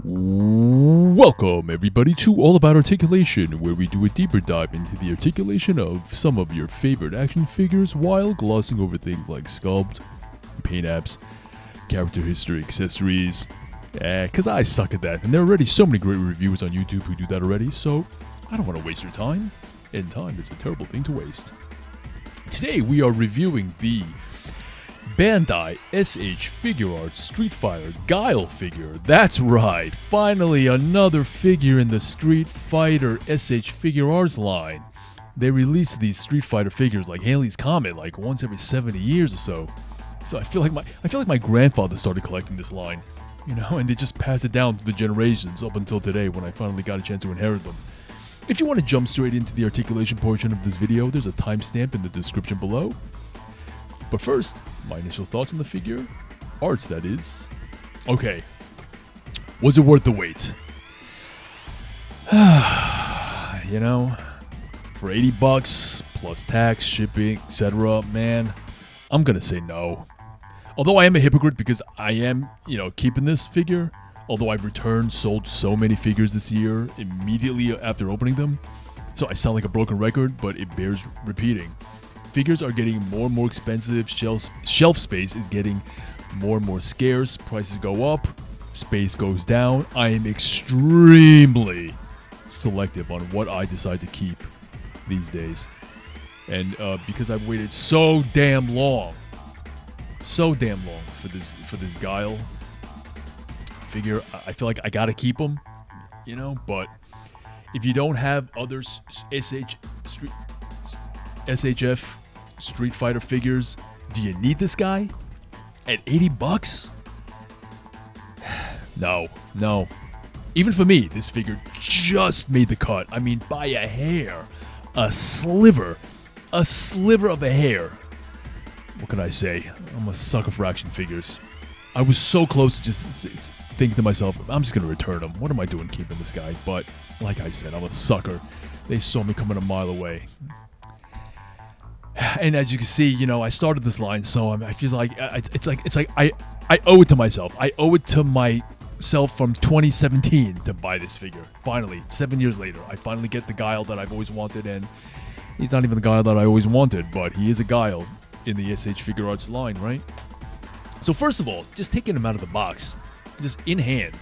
Welcome, everybody, to All About Articulation, where we do a deeper dive into the articulation of some of your favorite action figures while glossing over things like sculpt, paint apps, character history, accessories. Because I suck at that, and there are already so many great reviewers on YouTube who do that already, so I don't want to waste your time, and time is a terrible thing to waste. Today, we are reviewing the Bandai SH Figuarts Street Fighter GUILE figure. That's right, finally another figure in the Street Fighter SH Figuarts line. They release these Street Fighter figures like Halley's Comet like once every 70 years or so. So I feel like my grandfather started collecting this line, and they just pass it down through the generations up until today when I finally got a chance to inherit them. If you want to jump straight into the articulation portion of this video, there's a timestamp in the description below. But first, my initial thoughts on the figure. Art, that is. Okay. Was it worth the wait? For $80 plus tax, shipping, etc., man, I'm gonna say no. Although I am a hypocrite because I am, keeping this figure. Although I've sold so many figures this year immediately after opening them. So I sound like a broken record, but it bears repeating. Figures are getting more and more expensive, shelf space is getting more and more scarce, prices go up, space goes down. I am extremely selective on what I decide to keep these days. And because I've waited so damn long for this Guile figure, I feel like I gotta keep them, but if you don't have other SHF Street Fighter figures, do you need this guy at $80? No. Even for me, this figure just made the cut. I mean, by a hair, a sliver of a hair. What can I say? I'm a sucker for action figures. I was so close to just thinking to myself, I'm just gonna return him. What am I doing keeping this guy? But like I said, I'm a sucker. They saw me coming a mile away. And as you can see, I started this line, so I feel like I owe it to myself. I owe it to myself from 2017 to buy this figure. Finally, 7 years later, I finally get the Guile that I've always wanted, and he's not even the Guile that I always wanted, but he is a Guile in the SH Figuarts line, right? So first of all, just taking him out of the box, just in hand,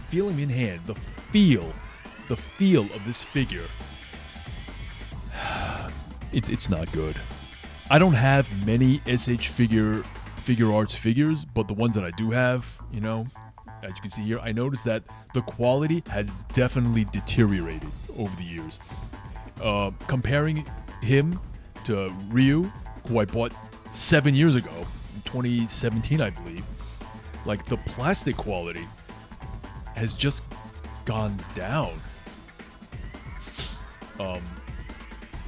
feel him in hand, the feel of this figure, it's not good. I don't have many SH Figuarts figures, but the ones that I do have, as you can see here, I noticed that the quality has definitely deteriorated over the years. Comparing him to Ryu, who I bought 7 years ago, in 2017, I believe, like the plastic quality has just gone down.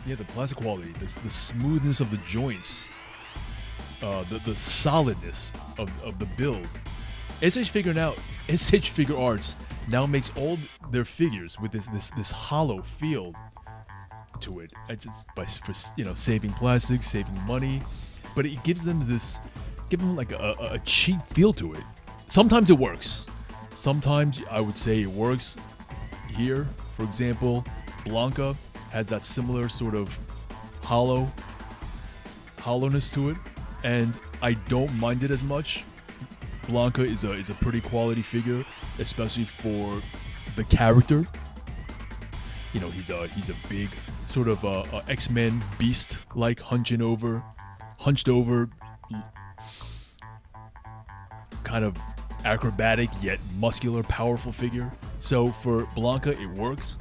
The plastic quality, the smoothness of the joints, the solidness of the build. SH Figuarts now makes all their figures with this hollow feel to it. It's for saving plastic, saving money, but it gives them like a cheap feel to it. Sometimes it works. Sometimes I would say it works. Here, for example, Blanca has that similar sort of hollowness to it, and I don't mind it as much. Blanca is a pretty quality figure, especially for the character. He's a big sort of X-Men beast, like hunched over, kind of acrobatic yet muscular, powerful figure. So for Blanca, it works.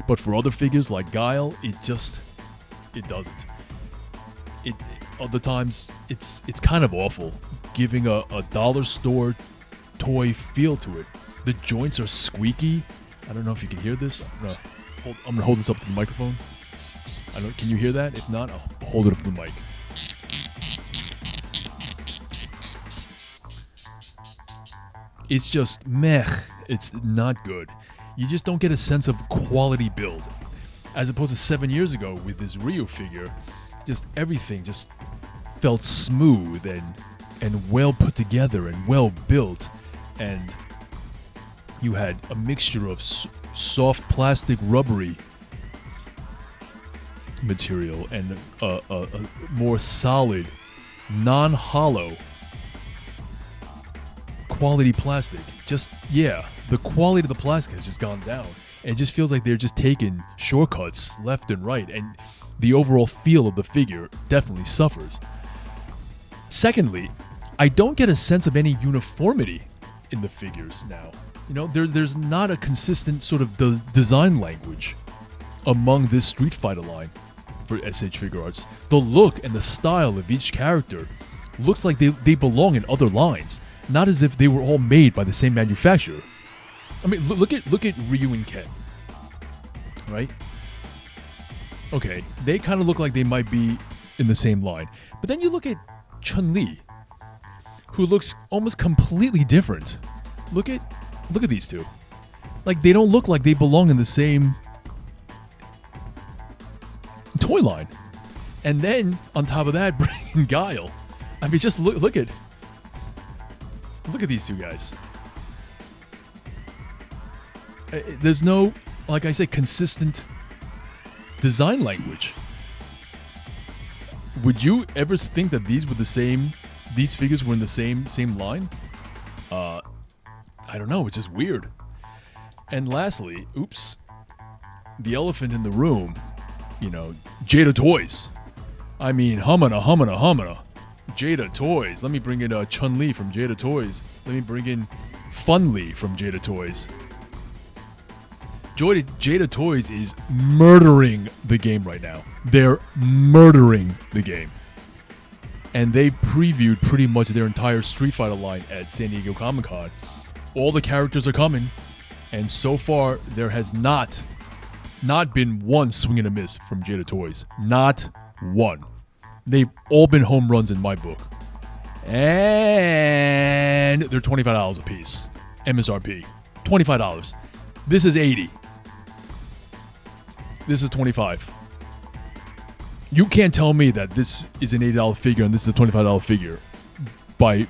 But for other figures like Guile, it doesn't. Other times it's kind of awful, giving a dollar store toy feel to it. The joints are squeaky. I don't know if you can hear this. I'm gonna hold this up to the microphone. Can you hear that? If not, I'll hold it up to the mic. It's just meh. It's not good. You just don't get a sense of quality build. As opposed to 7 years ago with this Ryu figure, just everything just felt smooth and well put together and well built, and you had a mixture of soft plastic rubbery material and a more solid, non-hollow quality plastic. Just, yeah, the quality of the plastic has just gone down. And it just feels like they're just taking shortcuts left and right, and the overall feel of the figure definitely suffers. Secondly, I don't get a sense of any uniformity in the figures now. You know, there's not a consistent sort of design language among this Street Fighter line for SH Figuarts. The look and the style of each character looks like they belong in other lines, not as if they were all made by the same manufacturer. I mean, look at Ryu and Ken, right? Okay, they kind of look like they might be in the same line. But then you look at Chun-Li, who looks almost completely different. Look at these two. Like, they don't look like they belong in the same toy line. And then, on top of that, bring in Guile. I mean, just look at these two guys. There's no, like I said, consistent design language. Would you ever think that these figures were in the same line? I don't know, it's just weird. And lastly, oops, the elephant in the room, you know, Jada Toys. I mean, humana. Jada Toys. Let me bring in Chun-Li from Jada Toys. Let me bring in Fun-Li from Jada Toys. Jada Toys is murdering the game right now. They're murdering the game. And they previewed pretty much their entire Street Fighter line at San Diego Comic-Con. All the characters are coming, and so far there has not been one swing and a miss from Jada Toys. Not one. They've all been home runs in my book. And they're $25 a piece. MSRP. $25. This is $80. This is $25. You can't tell me that this is an $80 figure and this is a $25 figure by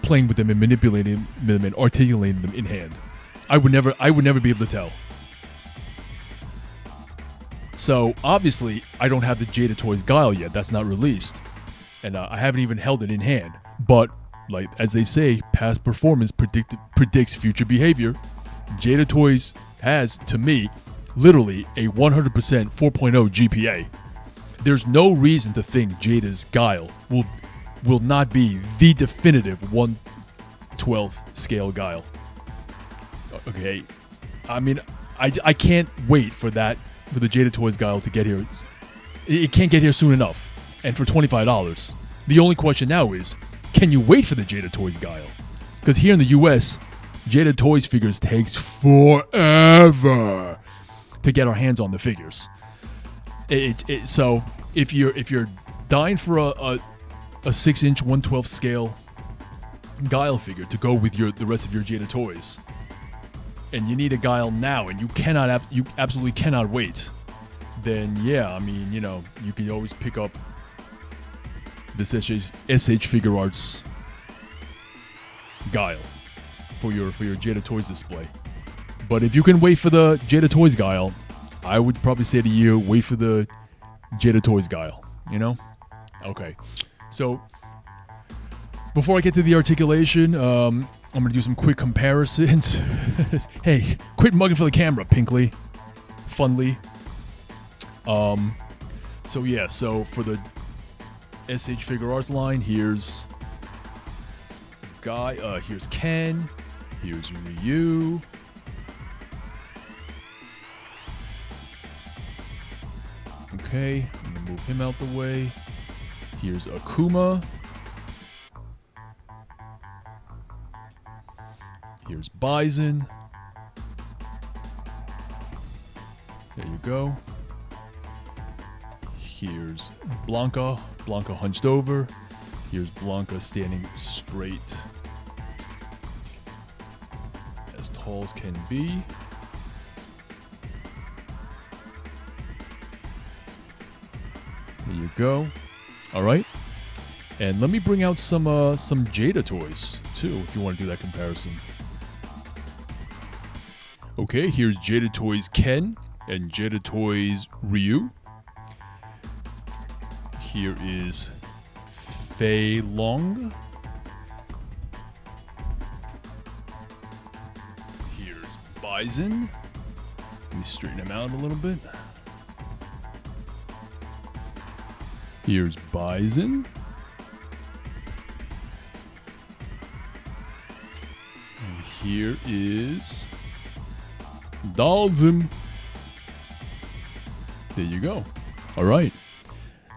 playing with them and manipulating them and articulating them in hand. I would never be able to tell. So obviously, I don't have the Jada Toys Guile yet. That's not released, and I haven't even held it in hand. But like as they say, past performance predicts future behavior. Jada Toys has, to me, literally a 100% 4.0 GPA. There's no reason to think Jada's Guile will not be the definitive 1/12 scale Guile. Okay, I mean, I can't wait for the Jada Toys Guile to get here. It can't get here soon enough, and for $25. The only question now is, can you wait for the Jada Toys Guile? Because here in the US, Jada Toys figures takes forever to get our hands on the figures. So if you're dying for a 6-inch 1/12 scale Guile figure to go with the rest of your Jada Toys, and you need a Guile now, and you absolutely cannot wait, then yeah, I mean, you know, you can always pick up this SH Figuarts Guile for your Jada Toys display. But if you can wait for the Jada Toys Guile, I would probably say to you, wait for the Jada Toys Guile, you know? Okay. So, before I get to the articulation, I'm going to do some quick comparisons. Hey, quit mugging for the camera, Pinkly. Funly. So yeah, so for the SH Figuarts line, here's here's Ken, here's Ryu. Okay, I'm gonna move him out the way. Here's Akuma. Here's Bison. There you go. Here's Blanca. Blanca hunched over. Here's Blanca standing straight. As tall as can be. There you go. All right. And let me bring out some Jada Toys too, if you want to do that comparison. Okay, here's Jada Toy's Ken and Jada Toy's Ryu. Here is Fei Long. Here's Bison. Let me straighten him out a little bit. Here's Bison. And here is Dalzim. There you go. All right.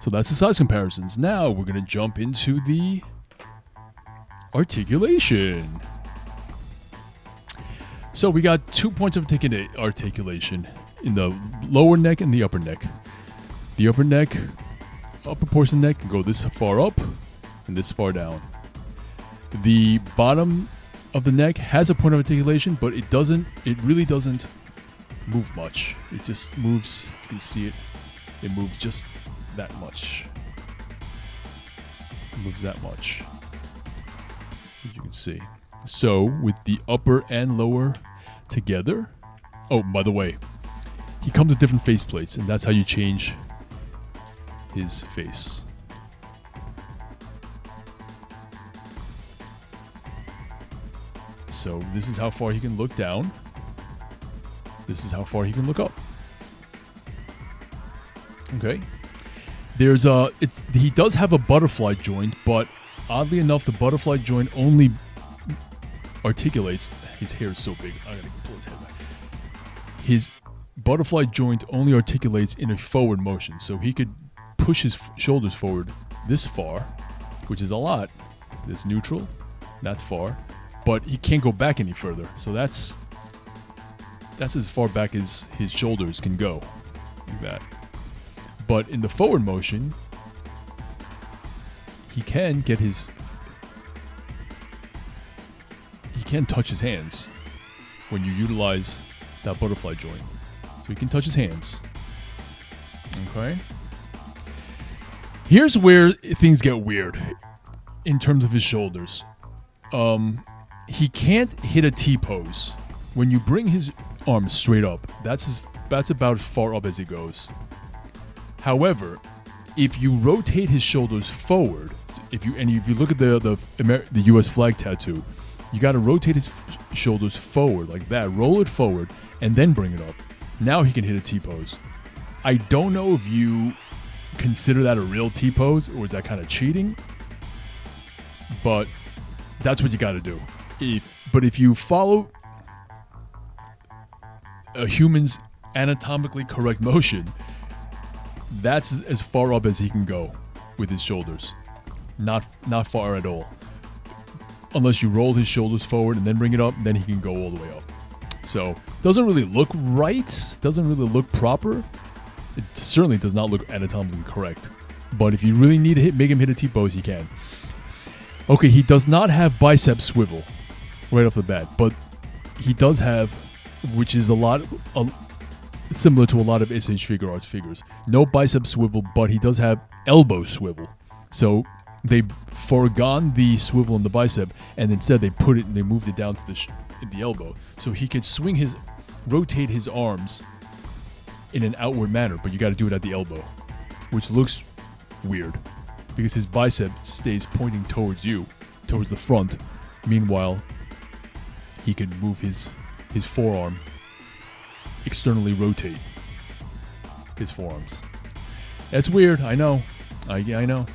So that's the size comparisons. Now we're going to jump into the articulation. So we got 2 points of articulation in the lower neck and the upper neck. The upper neck, upper portion of the neck can go this far up and this far down. The bottom of the neck has a point of articulation, but it really doesn't move much. It just moves, you can see it, it moves just that much. It moves that much, as you can see. So with the upper and lower together, oh, by the way, he comes with different face plates, and that's how you change his face. So this is how far he can look down. This is how far he can look up. Okay. He does have a butterfly joint, but oddly enough, the butterfly joint only articulates. His hair is so big. I gotta pull his head back. His butterfly joint only articulates in a forward motion, so he could push his shoulders forward this far, which is a lot. This neutral, that's far, but he can't go back any further. So that's as far back as his shoulders can go, like that. But in the forward motion, he can touch his hands when you utilize that butterfly joint. So he can touch his hands. Okay. Here's where things get weird in terms of his shoulders. He can't hit a T-pose. When you bring his arms straight up, that's about as far up as it goes. However, if you rotate his shoulders forward, if you look at the U.S. flag tattoo, you got to rotate his shoulders forward like that, roll it forward, and then bring it up. Now he can hit a T-pose. I don't know if you consider that a real T-pose or is that kind of cheating, but that's what you got to do. But if you follow a human's anatomically correct motion, that's as far up as he can go with his shoulders. Not far at all. Unless you roll his shoulders forward and then bring it up, then he can go all the way up. So, doesn't really look right. Doesn't really look proper. It certainly does not look anatomically correct. But if you really need to make him hit a T-pose, you can. Okay, he does not have bicep swivel right off the bat, but he does have, which is similar to a lot of SH Figuarts figures. No bicep swivel, but he does have elbow swivel. So they foregone the swivel in the bicep, and instead they moved it down to the elbow, so he could rotate his arms in an outward manner. But you got to do it at the elbow, which looks weird because his bicep stays pointing towards you, towards the front. Meanwhile, he can move his forearm, externally rotate his forearms. That's weird. I know. I know.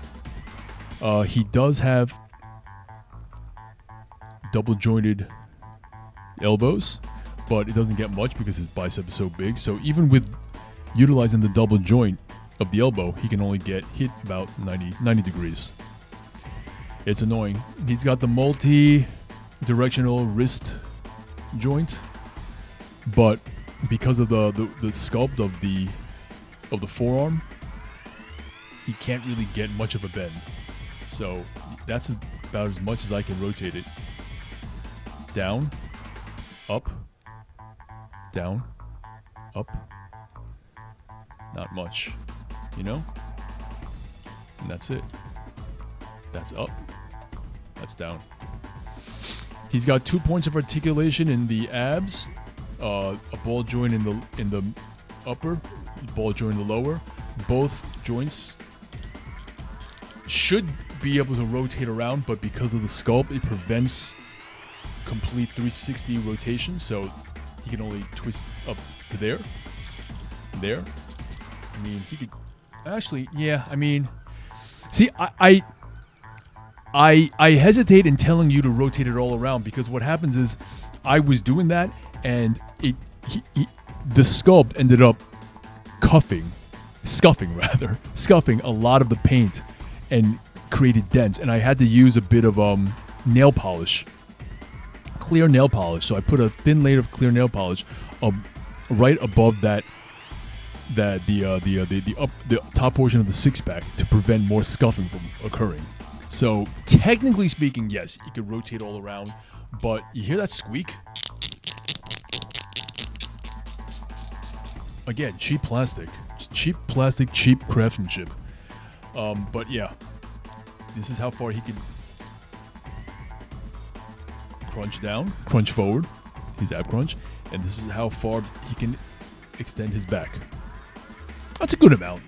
He does have double jointed elbows, but it doesn't get much because his bicep is so big. So even with utilizing the double joint of the elbow, he can only get hit about 90 degrees. It's annoying. He's got the multi-directional wrist joint, but because of the sculpt of the forearm, he can't really get much of a bend. So that's about as much as I can rotate it. Down, up, down, up. Not much, you know? And that's it. That's up. That's down. He's got 2 points of articulation in the abs a ball joint in the upper, ball joint in the lower. Both joints should be able to rotate around, but because of the sculpt, it prevents complete 360 rotation, so he can only twist up to there. I mean, he could actually, yeah. I mean, see, I hesitate in telling you to rotate it all around, because what happens is I was doing that, and the sculpt ended up scuffing a lot of the paint and created dents, and I had to use a bit of nail polish, clear nail polish. So I put a thin layer of clear nail polish right above the top portion of the six pack to prevent more scuffing from occurring. So technically speaking, yes, you could rotate all around, but you hear that squeak? Again, cheap plastic, cheap craftsmanship. But yeah, this is how far he can crunch forward, his ab crunch, and this is how far he can extend his back. That's a good amount.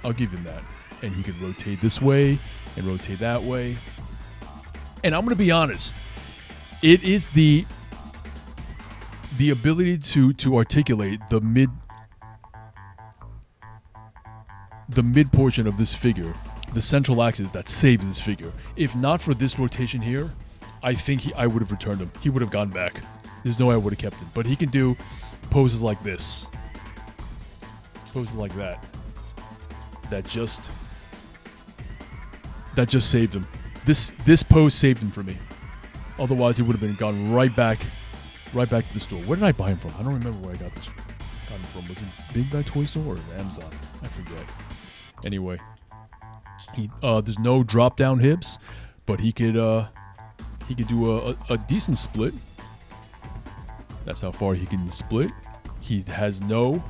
I'll give him that. And he can rotate this way and rotate that way. And I'm going to be honest, it is the ability to articulate the mid portion of this figure, the central axis, that saves this figure. If not for this rotation here, I think I would have returned him. He would have gone back. There's no way I would have kept him. But he can do poses like this, poses like that. That just saved him. This pose saved him for me. Otherwise, he would have been gone right back to the store. Where did I buy him from? I don't remember where I got him from. Was it Big Bad Toy Store or Amazon? I forget. Anyway, there's no drop down hips, but he could do a decent split. That's how far he can split. He has no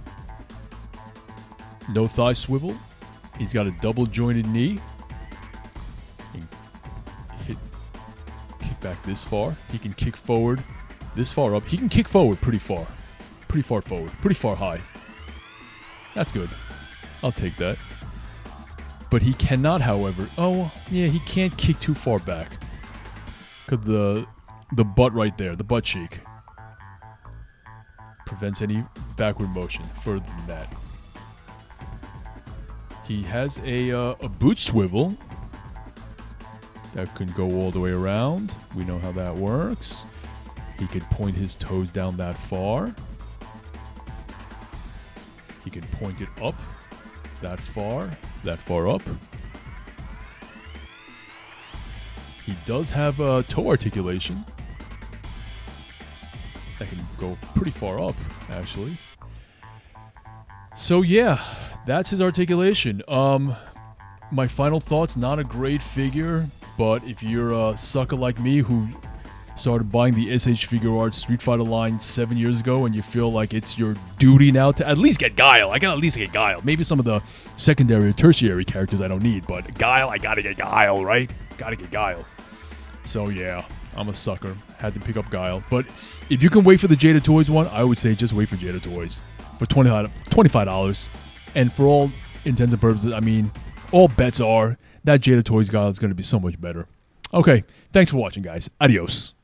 thigh swivel. He's got a double jointed knee. Kick back this far. He can kick forward this far up. He can kick forward pretty far forward, pretty far high. That's good. I'll take that. But he cannot, however. Oh, yeah, he can't kick too far back. Because the butt right there, the butt cheek, prevents any backward motion further than that. He has a boot swivel that can go all the way around. We know how that works. He could point his toes down that far. He can point it up that far up. He does have toe articulation that can go pretty far up, actually. So yeah, that's his articulation. My final thoughts, not a great figure, but if you're a sucker like me who started buying the SH Figuarts Street Fighter line 7 years ago, and you feel like it's your duty now to at least get Guile. I gotta at least get Guile. Maybe some of the secondary or tertiary characters I don't need, but Guile, I gotta get Guile, right? Gotta get Guile. So yeah, I'm a sucker. Had to pick up Guile. But if you can wait for the Jada Toys one, I would say just wait for Jada Toys for $25. And for all intents and purposes, I mean, all bets are that Jada Toys Guile is going to be so much better. Okay, thanks for watching, guys. Adios.